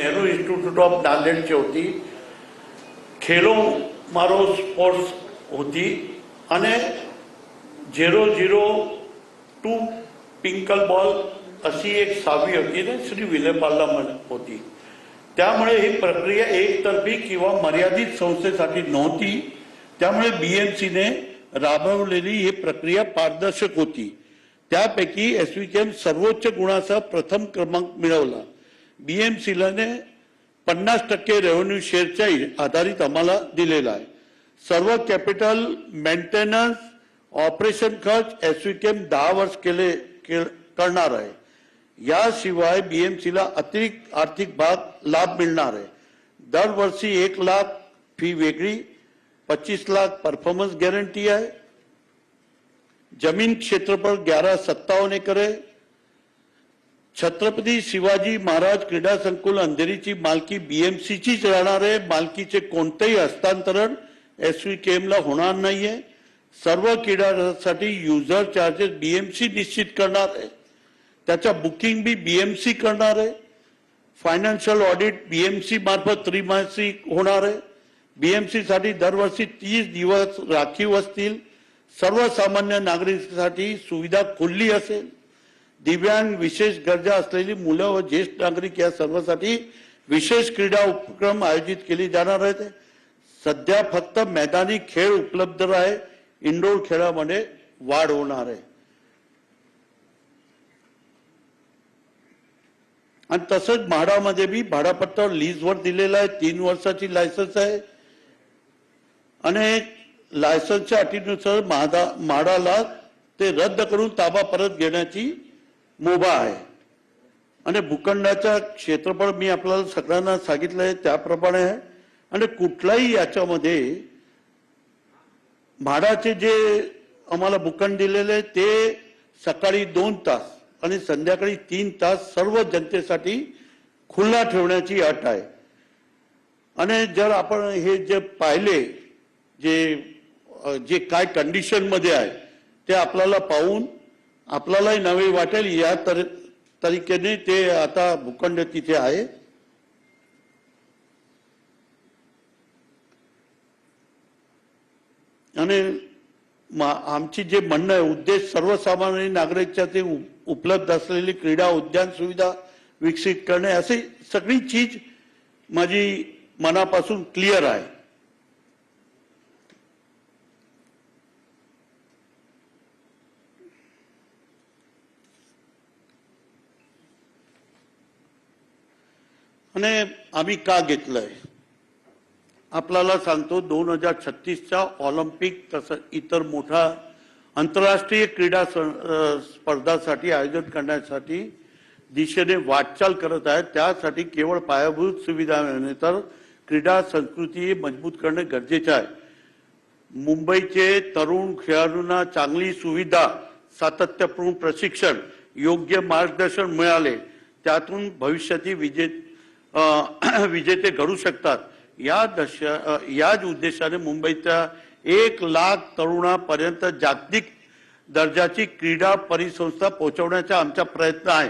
Nehru institute of नांदेडची होती. खेलो मारो sports होती आणि 002 पिंकल बॉल अशी एक सावी होती ना श्री विलेपार्ला होती. त्यामुळे ही प्रक्रिया एकतर्फी किंवा मर्यादित संस्थेसाठी नव्हती. त्यामुळे बीएमसीने राबवलेली ही प्रक्रिया पारदर्शक होती. त्यापैकी एसव्हीकेएम सर्वोच्च गुणाचा प्रथम क्रमांक मिळवला. बीएमसीने 50% रेव्हेन्यू शेअरच्या आधारित आम्हाला दिलेला आहे. सर्व कॅपिटल मेंटेनन्स ऑपरेशन खर्च एसव्हीकेएम 10 वर्ष करणार आहे. याशिवाय बीएमसीला अतिरिक्त आर्थिक लाभ मिळणार आहे. दरवर्षी 1 लाख फी वेगळी, 25 लाख परफॉर्मन्स गॅरंटी आहे. जमीन क्षेत्रफळ 1157 एकर आहे. छत्रपती शिवाजी महाराज क्रीडा संकुल अंधेरीची मालकी बीएमसीचीच राहणार आहे. मालकीचे कोणतेही हस्तांतरण एसव्हीकेएमला होणार नाहीये. सर्व क्रीडासाठी युजर चार्जेस बीएमसी निश्चित करणार आहे. त्याचा बुकिंग बी बीएमसी करणार आहे. फायनान्शियल ऑडिट बीएमसी मार्फत त्रैमासिक होणार आहे. बीएमसी साठी दरवर्षी 30 दिवस राखीव असतील. सर्वसामान्य नागरिकांसाठी सुविधा खुली असेल. दिव्यांग, विशेष गरजा असलेली मुलं व ज्येष्ठ नागरिक या सर्वांसाठी विशेष क्रीडा उपक्रम आयोजित केले जाणार आहेत. सध्या फक्त मैदानी खेळ उपलब्ध आहे. इंडोर खेळामध्ये वाढ होणार आहे. आणि तसंच म्हाडामध्ये बी भाडापट्टा लीजवर दिलेला आहे. 3 वर्षाची लायसन्स आहे आणि लायसन्सच्या अटीनुसार म्हाडाला ते रद्द करून ताबा परत घेण्याची मुभा आहे. आणि भूखंडाचा क्षेत्रफळ मी आपल्याला सगळ्यांना सांगितलंय त्याप्रमाणे आहे. आणि कुठलाही याच्यामध्ये म्हाडाचे जे आम्हाला भूखंड दिलेले ते सकाळी 2 तास आणि संध्याकाळी 3 तास सर्व जनतेसाठी खुला ठेवण्याची अट आहे. आणि जर आपण हे जे पाहिले जे काय कंडिशन मध्ये आहे ते आपल्याला पाहून आपल्यालाही नवे वाटेल. या तरीकेने ते आता भूखंड तिथे आहे. आणि आमची जे म्हणणं आहे उद्देश सर्वसामान्य नागरिकांच्या ते उपलब्ध असलेली क्रीडा उद्यान सुविधा विकसित करणे अशी सगळी चीज माझी मनापासून क्लिअर आहे. आणि आम्ही का घेतलंय आपल्याला सांगतो. 2036च्या ऑलिम्पिक तसं इतर मोठा आंतरराष्ट्रीय क्रीडा स्पर्धासाठी आयोजन करण्यासाठी दिशेने वाटचाल करत आहे. त्यासाठी केवळ पायाभूत सुविधा नव्हे तर क्रीडा संस्कृती मजबूत करणे गरजेचे आहे. मुंबईचे तरुण खेळाडूंना चांगली सुविधा, सातत्यपूर्ण प्रशिक्षण, योग्य मार्गदर्शन मिळाले त्यातून भविष्यातील विजेते घडू शकतात. याच उद्देशाने मुंबईच्या 1 लाख तरुणांपर्यंत जागतिक दर्जाची क्रीडा परिसंस्था पोहोचवण्याचा आमचा प्रयत्न आहे.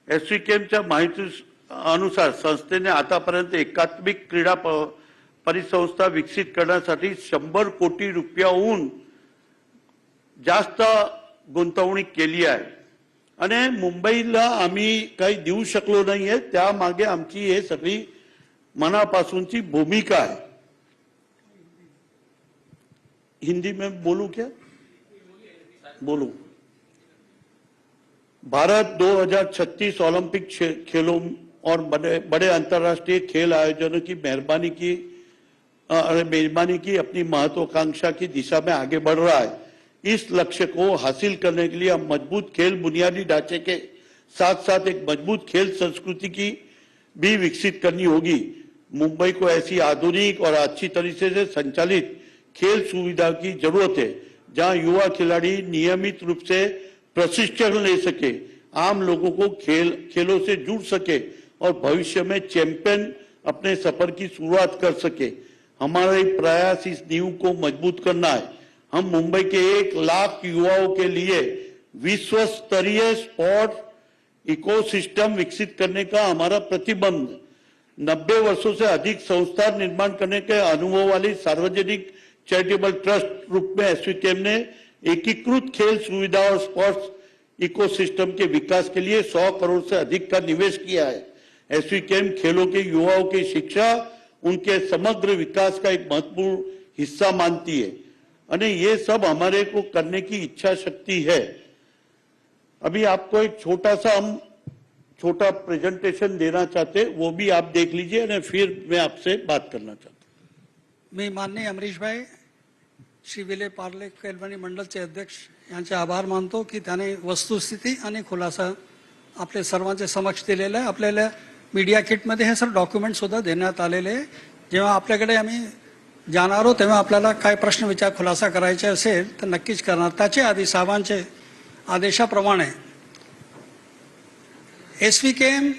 एसव्हीकेएमच्या माहिती अनुसार संस्थेने आतापर्यंत एकात्मिक क्रीडा परिसंस्था विकसित करण्यासाठी 100 कोटी रुपयाहून जास्त गुंतवणूक केली आहे. आणि मुंबईला आम्ही काही देऊ शकलो नाहीये. त्यामागे आमची हे सगळी मनापासूनची भूमिका आहे. हिंदी में बोलूं क्या? बोलूं. भारत 2036 ओलंपिक खेलों और बड़े अंतर्राष्ट्रीय खेल आयोजनों की मेजबानी की अपनी महत्वाकांक्षा की दिशा में आगे बढ़ रहा है. इस लक्ष्य को हासिल करने के लिए हम मजबूत खेल बुनियादी ढांचे के साथ साथ एक मजबूत खेल संस्कृति की भी विकसित करनी होगी. मुंबई को ऐसी आधुनिक और अच्छी तरीके से संचालित खेल सुविधा की जरूरत है जहां युवा खिलाड़ी नियमित रूप से प्रशिक्षण ले सके, आम लोगों को खेलों से जुड़ सके और भविष्य में चैंपियन अपने सफर की शुरुआत कर सके. हमारा प्रयास इस नींव को मजबूत करना है. हम मुंबई के 1 लाख युवाओं के लिए विश्व स्तरीय स्पोर्ट्स इकोसिस्टम विकसित करने का हमारा प्रतिबंध 90 वर्षों से अधिक संस्था निर्माण करने के अनुभव वाली सार्वजनिक चैरिटेबल ट्रस्ट रूप में एसवीकेएम ने एकीकृत खेल सुविधा और स्पोर्ट्स इकोसिस्टम के विकास के लिए 100 करोड़ से अधिक का निवेश किया है। एसवीकेएम खेलों के युवाओं की शिक्षा, उनके समग्र विकास का एक महत्वपूर्ण हिस्सा मानती है और ये सब हमारे को करने की इच्छा शक्ति है। अभी आपको एक छोटा प्रेजेंटेशन देना चाहते, वो भी आप देख लीजिए और फिर मैं आपसे बात करना चाहता हूं। मी माननीय अमरीश भाई, श्री विले पार्ले कैलवणी मंडलचे अध्यक्ष यांचे आभार मानतो की त्याने वस्तुस्थिती आणि खुलासा आपले सर्वांचे समक्ष दिलेला आहे। आपल्याला मीडिया किटमध्ये हे सर डॉक्युमेंट सुद्धा देण्यात आलेले आहे। जेव्हा आपल्याकडे आम्ही जाणार आहोत तेव्हा आपल्याला काय प्रश्न विचार खुलासा करायचे असेल तर नक्कीच करणार। त्याचे आधी साहेबांचे आदेशाप्रमाणे एसवीकेएम